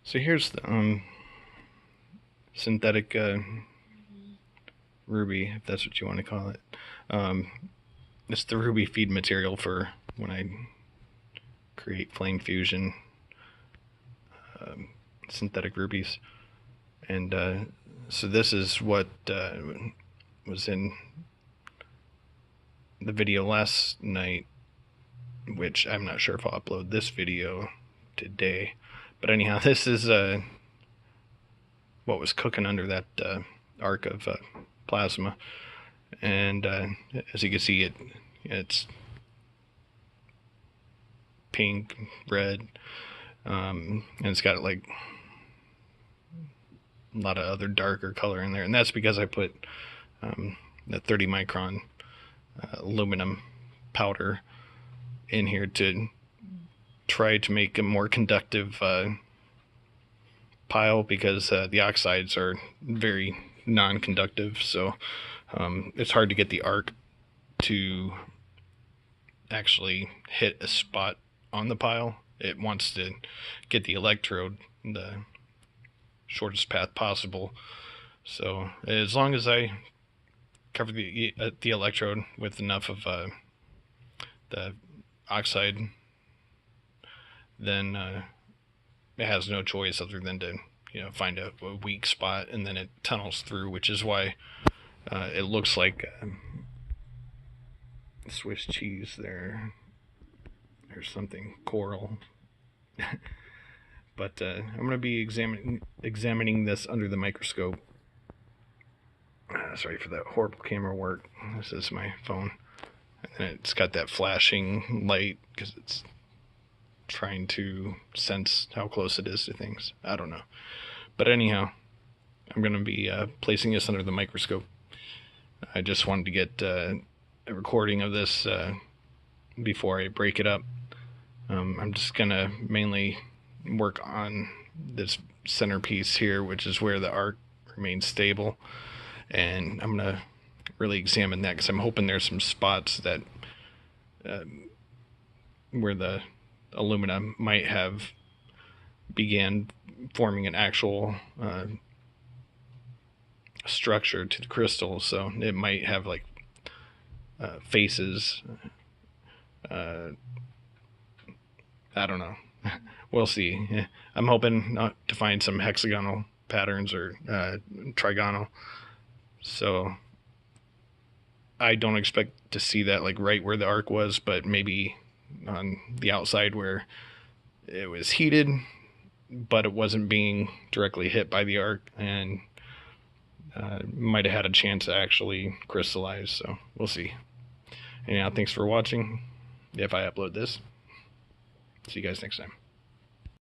So here's the synthetic ruby, if that's what you want to call it. Um, it's the ruby feed material for when I create flame fusion synthetic rubies. And so this is what was in the video last night, which I'm not sure if I'll upload this video today. But anyhow, this is what was cooking under that arc of plasma. And as you can see, it's pink, red, and it's got like a lot of other darker color in there. And that's because I put the 30 micron aluminum powder in here to try to make a more conductive pile, because the oxides are very non-conductive, so it's hard to get the arc to actually hit a spot on the pile. It wants to get the electrode the shortest path possible. So as long as I cover the electrode with enough of the oxide, then it has no choice other than to find a weak spot, and then it tunnels through, which is why it looks like Swiss cheese there. There's something coral. But I'm going to be examining this under the microscope. Sorry for that horrible camera work. This is my phone. And it's got that flashing light because it's trying to sense how close it is to things. I don't know. But anyhow, I'm going to be placing this under the microscope. I just wanted to get a recording of this before I break it up. I'm just going to mainly work on this centerpiece here, which is where the arc remains stable. And I'm going to really examine that because I'm hoping there's some spots that where the alumina might have began forming an actual structure to the crystal. So it might have like faces. I don't know. We'll see. I'm hoping not to find some hexagonal patterns or trigonal. So I don't expect to see that like right where the arc was, but maybe on the outside where it was heated, but it wasn't being directly hit by the arc, and might have had a chance to actually crystallize. So we'll see. Anyhow, thanks for watching. If I upload this, see you guys next time.